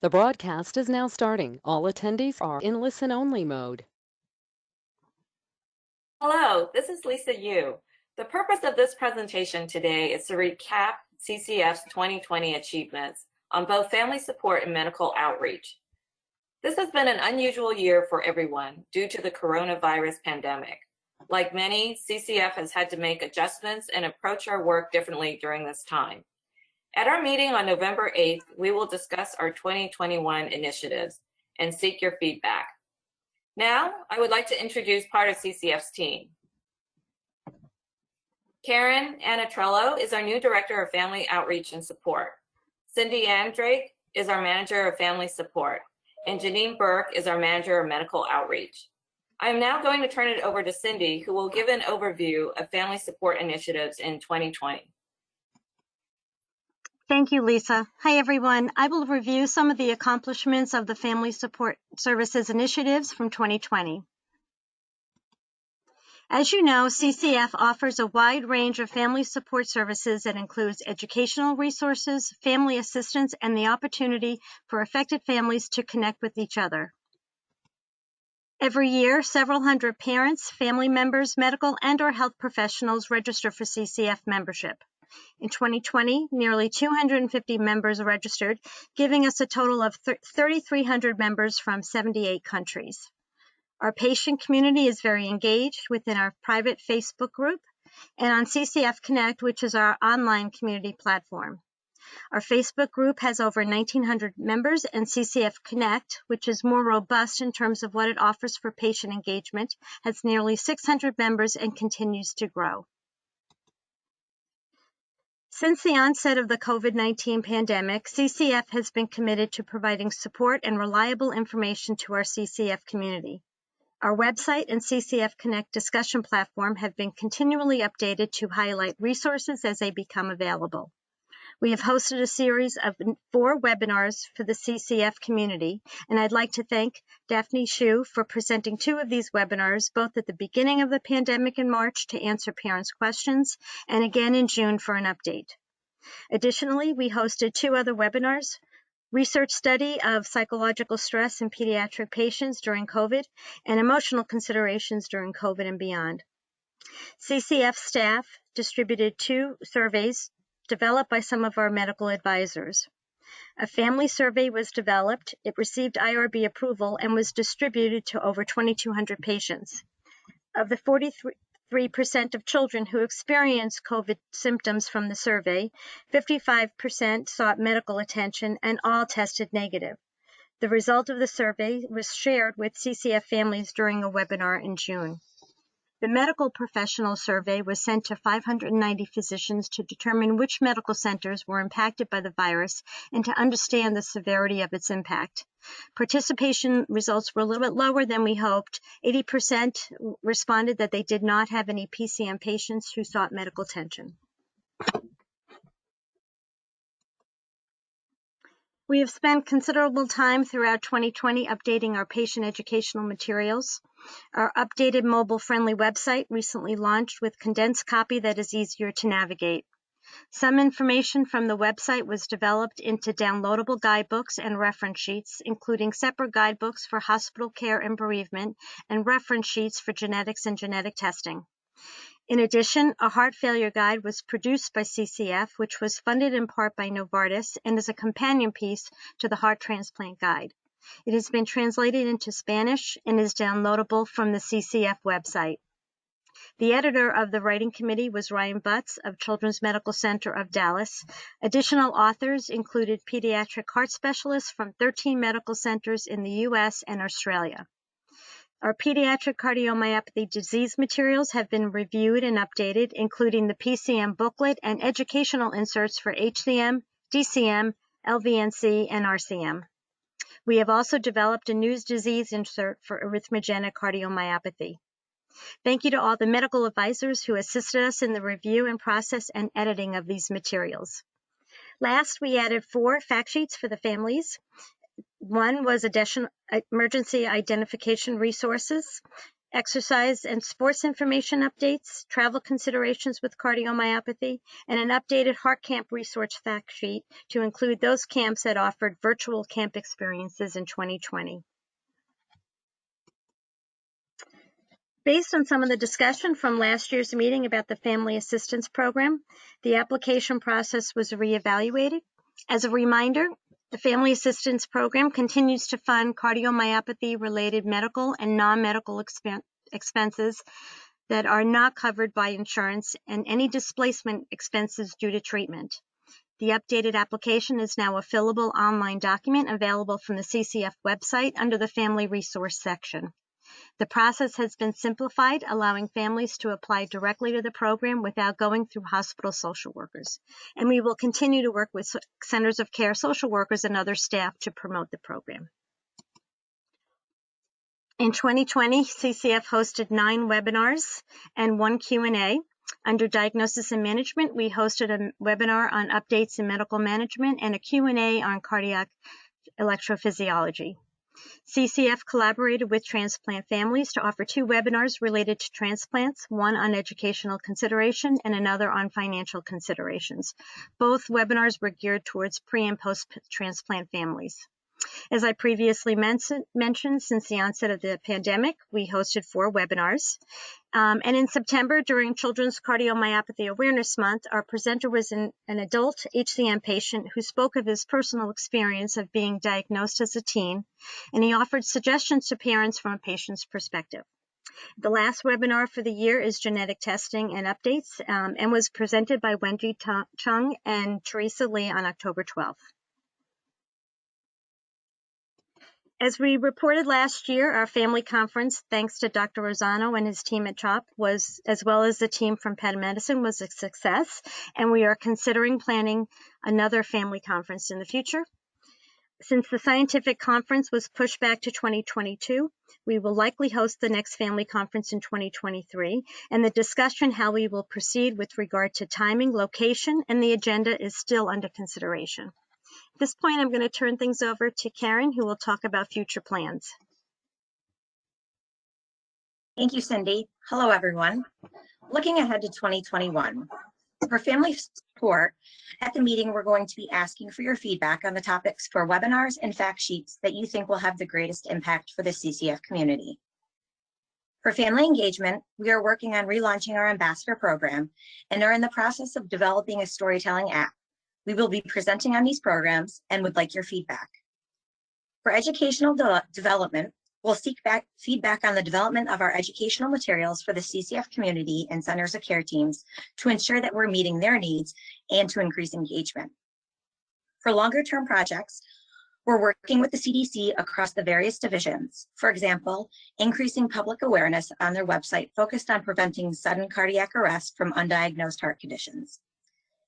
The broadcast is now starting. All attendees are in listen-only mode. Hello, this is Lisa Yu. The purpose of this presentation today is to recap CCF's 2020 achievements on both family support and medical outreach. This has been an unusual year for everyone due to the coronavirus pandemic. Like many, CCF has had to make adjustments and approach our work differently during this time. At our meeting on November 8th, we will discuss our 2021 initiatives and seek your feedback. Now, I would like to introduce part of CCF's team. Karen Anatrello is our new Director of Family Outreach and Support. Cindy Andrake is our Manager of Family Support, and Janine Burke is our Manager of Medical Outreach. I am now going to turn it over to Cindy, who will give an overview of family support initiatives in 2020. Thank you, Lisa. Hi, everyone. I will review some of the accomplishments of the Family Support Services initiatives from 2020. As you know, CCF offers a wide range of family support services that includes educational resources, family assistance, and the opportunity for affected families to connect with each other. Every year, several hundred parents, family members, medical and/or health professionals register for CCF membership. In 2020, nearly 250 members registered, giving us a total of 3,300 members from 78 countries. Our patient community is very engaged within our private Facebook group and on CCF Connect, which is our online community platform. Our Facebook group has over 1,900 members, and CCF Connect, which is more robust in terms of what it offers for patient engagement, has nearly 600 members and continues to grow. Since the onset of the COVID-19 pandemic, CCF has been committed to providing support and reliable information to our CCF community. Our website and CCF Connect discussion platform have been continually updated to highlight resources as they become available. We have hosted a series of 4 webinars for the CCF community, and I'd like to thank Daphne Shu for presenting 2 of these webinars, both at the beginning of the pandemic in March to answer parents' questions, and again in June for an update. Additionally, we hosted 2 other webinars: research study of psychological stress in pediatric patients during COVID, and emotional considerations during COVID and beyond. CCF staff distributed 2 surveys developed by some of our medical advisors. A family survey was developed, it received IRB approval, and was distributed to over 2,200 patients. Of the 43% of children who experienced COVID symptoms from the survey, 55% sought medical attention and all tested negative. The result of the survey was shared with CCF families during a webinar in June. The medical professional survey was sent to 590 physicians to determine which medical centers were impacted by the virus and to understand the severity of its impact. Participation results were a little bit lower than we hoped. 80% responded that they did not have any PCM patients who sought medical attention. We have spent considerable time throughout 2020 updating our patient educational materials. Our updated mobile-friendly website recently launched with condensed copy that is easier to navigate. Some information from the website was developed into downloadable guidebooks and reference sheets, including separate guidebooks for hospital care and bereavement and reference sheets for genetics and genetic testing. In addition, a heart failure guide was produced by CCF, which was funded in part by Novartis and is a companion piece to the heart transplant guide. It has been translated into Spanish and is downloadable from the CCF website. The editor of the writing committee was Ryan Butts of Children's Medical Center of Dallas. Additional authors included pediatric heart specialists from 13 medical centers in the U.S. and Australia. Our pediatric cardiomyopathy disease materials have been reviewed and updated, including the PCM booklet and educational inserts for HCM, DCM, LVNC, and RCM. We have also developed a news disease insert for arrhythmogenic cardiomyopathy. Thank you to all the medical advisors who assisted us in the review and process and editing of these materials. Last, we added 4 fact sheets for the families. One was additional emergency identification resources, exercise and sports information updates, travel considerations with cardiomyopathy, and an updated heart camp resource fact sheet to include those camps that offered virtual camp experiences in 2020. Based on some of the discussion from last year's meeting about the Family Assistance Program, the application process was reevaluated. As a reminder, the Family Assistance Program continues to fund cardiomyopathy-related medical and non-medical expenses that are not covered by insurance and any displacement expenses due to treatment. The updated application is now a fillable online document available from the CCF website under the Family Resource section. The process has been simplified, allowing families to apply directly to the program without going through hospital social workers. And we will continue to work with centers of care social workers and other staff to promote the program. In 2020, CCF hosted 9 webinars and 1 Q&A. Under Diagnosis and Management, we hosted a webinar on updates in medical management and a Q&A on cardiac electrophysiology. CCF collaborated with transplant families to offer 2 webinars related to transplants, one on educational consideration and another on financial considerations. Both webinars were geared towards pre- and post-transplant families. As I previously mentioned, since the onset of the pandemic, we hosted 4 webinars. And in September, during Children's Cardiomyopathy Awareness Month, our presenter was an adult HCM patient who spoke of his personal experience of being diagnosed as a teen, and he offered suggestions to parents from a patient's perspective. The last webinar for the year is Genetic Testing and Updates, and was presented by Wendy Chung and Teresa Lee on October 12th. As we reported last year, our family conference, thanks to Dr. Rosano and his team at CHOP, as well as the team from Penn Medicine, was a success, and we are considering planning another family conference in the future. Since the scientific conference was pushed back to 2022, we will likely host the next family conference in 2023, and the discussion how we will proceed with regard to timing, location, and the agenda is still under consideration. At this point, I'm going to turn things over to Karen, who will talk about future plans. Thank you, Cindy. Hello, everyone. Looking ahead to 2021, for family support, at the meeting, we're going to be asking for your feedback on the topics for webinars and fact sheets that you think will have the greatest impact for the CCF community. For family engagement, we are working on relaunching our ambassador program and are in the process of developing a storytelling app. We will be presenting on these programs and would like your feedback. For educational development, we'll seek feedback on the development of our educational materials for the CCF community and centers of care teams to ensure that we're meeting their needs and to increase engagement. For longer term projects, we're working with the CDC across the various divisions. For example, increasing public awareness on their website focused on preventing sudden cardiac arrest from undiagnosed heart conditions.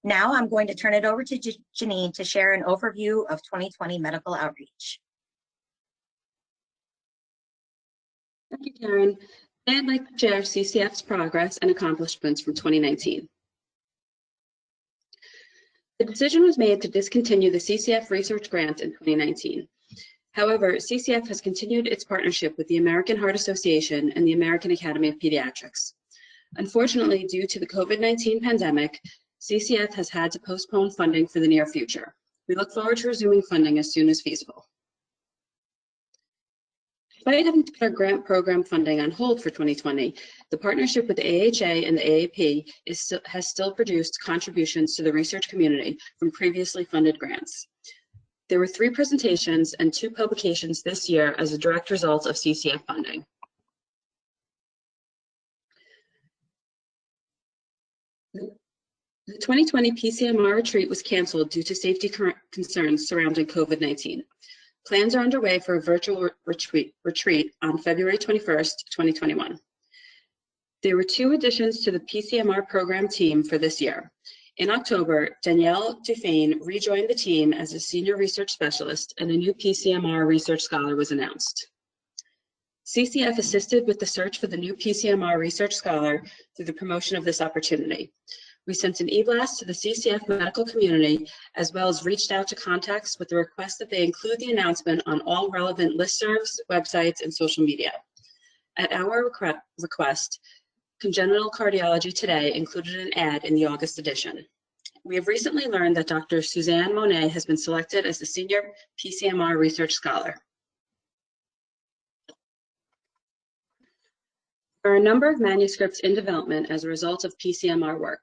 Now I'm going to turn it over to Janine to share an overview of 2020 medical outreach. Thank you, Karen. I'd like to share CCF's progress and accomplishments from 2019. The decision was made to discontinue the CCF research grant in 2019. However, CCF has continued its partnership with the American Heart Association and the American Academy of Pediatrics. Unfortunately, due to the COVID-19 pandemic, CCF has had to postpone funding for the near future. We look forward to resuming funding as soon as feasible. Despite having to put our grant program funding on hold for 2020, the partnership with the AHA and the AAP has still produced contributions to the research community from previously funded grants. There were 3 presentations and 2 publications this year as a direct result of CCF funding. The 2020 PCMR retreat was canceled due to safety concerns surrounding COVID-19. Plans are underway for a virtual retreat on February 21st, 2021. There were 2 additions to the PCMR program team for this year. In October, Danielle Dufane rejoined the team as a senior research specialist, and a new PCMR research scholar was announced. CCF assisted with the search for the new PCMR research scholar through the promotion of this opportunity. We sent an e-blast to the CCF medical community, as well as reached out to contacts with the request that they include the announcement on all relevant listservs, websites, and social media. At our request, Congenital Cardiology Today included an ad in the August edition. We have recently learned that Dr. Suzanne Monet has been selected as the Senior PCMR Research Scholar. There are a number of manuscripts in development as a result of PCMR work.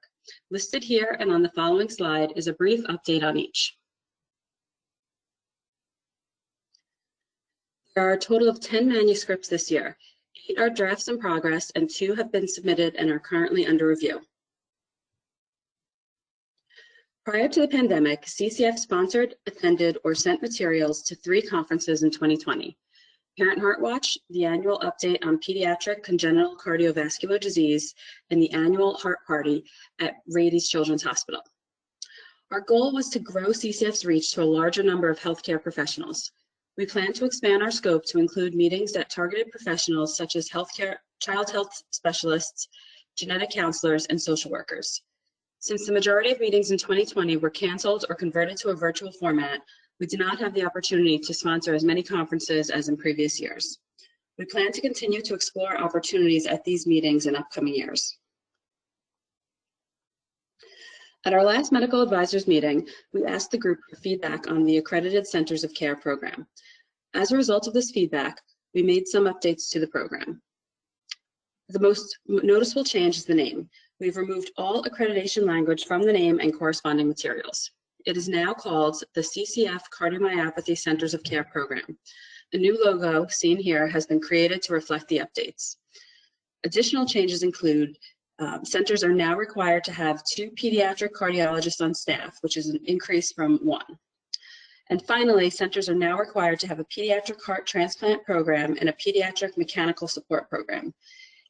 Listed here and on the following slide is a brief update on each. There are a total of 10 manuscripts this year. 8 are drafts in progress and 2 have been submitted and are currently under review. Prior to the pandemic, CCF sponsored, attended, or sent materials to 3 conferences in 2020. Parent Heart Watch, the annual update on pediatric congenital cardiovascular disease, and the annual Heart Party at Rady's Children's Hospital. Our goal was to grow CCF's reach to a larger number of healthcare professionals. We plan to expand our scope to include meetings that targeted professionals such as healthcare, child health specialists, genetic counselors, and social workers. Since the majority of meetings in 2020 were canceled or converted to a virtual format, we do not have the opportunity to sponsor as many conferences as in previous years. We plan to continue to explore opportunities at these meetings in upcoming years. At our last medical advisors meeting, we asked the group for feedback on the Accredited Centers of Care program. As a result of this feedback, we made some updates to the program. The most noticeable change is the name. We've removed all accreditation language from the name and corresponding materials. It is now called the CCF Cardiomyopathy Centers of Care Program. A new logo, seen here, has been created to reflect the updates. Additional changes include centers are now required to have 2 pediatric cardiologists on staff, which is an increase from 1. And finally, centers are now required to have a pediatric heart transplant program and a pediatric mechanical support program.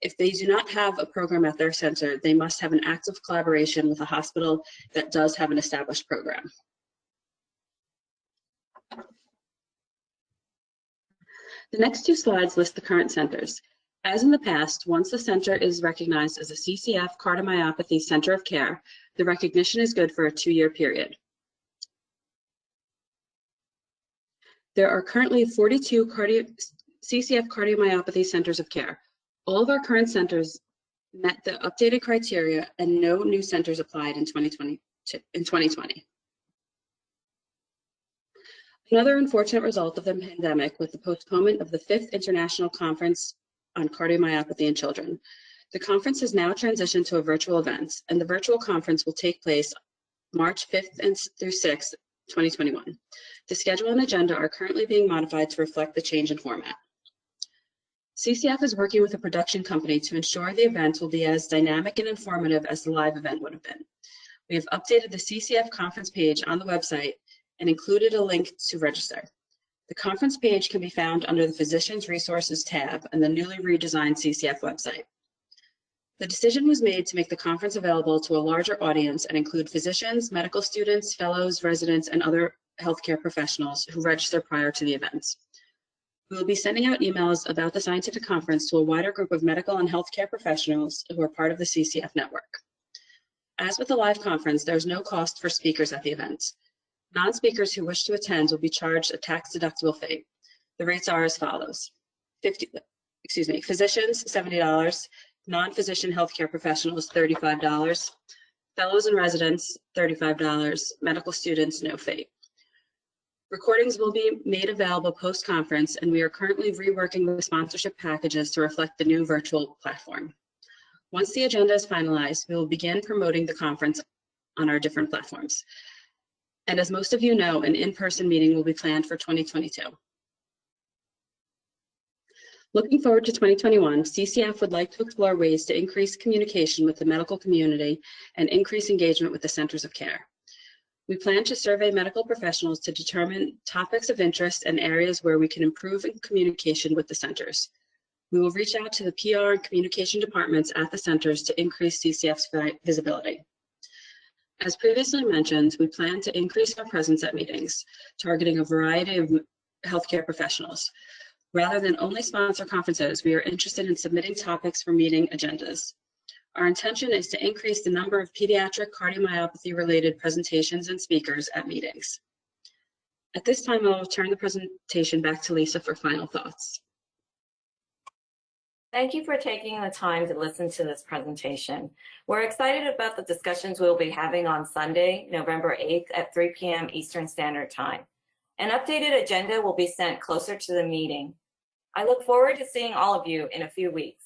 If they do not have a program at their center, they must have an active collaboration with a hospital that does have an established program. The next 2 slides list the current centers. As in the past, once the center is recognized as a CCF Cardiomyopathy Center of Care, the recognition is good for a 2-year period. There are currently 42 CCF Cardiomyopathy Centers of Care. All of our current centers met the updated criteria and no new centers applied in 2020. Another unfortunate result of the pandemic was the postponement of the 5th International Conference on Cardiomyopathy in Children. The conference has now transitioned to a virtual event, and the virtual conference will take place March 5th through 6th, 2021. The schedule and agenda are currently being modified to reflect the change in format. CCF is working with a production company to ensure the event will be as dynamic and informative as the live event would have been. We have updated the CCF conference page on the website and included a link to register. The conference page can be found under the Physicians Resources tab in the newly redesigned CCF website. The decision was made to make the conference available to a larger audience and include physicians, medical students, fellows, residents, and other healthcare professionals who register prior to the event. We will be sending out emails about the scientific conference to a wider group of medical and healthcare professionals who are part of the CCF network. As with the live conference, there is no cost for speakers at the event. Non-speakers who wish to attend will be charged a tax-deductible fee. The rates are as follows. Physicians, $70, non-physician healthcare professionals, $35, fellows and residents, $35, medical students, no fee. Recordings will be made available post-conference, and we are currently reworking the sponsorship packages to reflect the new virtual platform. Once the agenda is finalized, we will begin promoting the conference on our different platforms. And as most of you know, an in-person meeting will be planned for 2022. Looking forward to 2021, CCF would like to explore ways to increase communication with the medical community and increase engagement with the centers of care. We plan to survey medical professionals to determine topics of interest and areas where we can improve in communication with the centers. We will reach out to the PR and communication departments at the centers to increase CCF's visibility. As previously mentioned, we plan to increase our presence at meetings, targeting a variety of healthcare professionals. Rather than only sponsor conferences, we are interested in submitting topics for meeting agendas. Our intention is to increase the number of pediatric cardiomyopathy-related presentations and speakers at meetings. At this time, I will turn the presentation back to Lisa for final thoughts. Thank you for taking the time to listen to this presentation. We're excited about the discussions we'll be having on Sunday, November 8th at 3 p.m. Eastern Standard Time. An updated agenda will be sent closer to the meeting. I look forward to seeing all of you in a few weeks.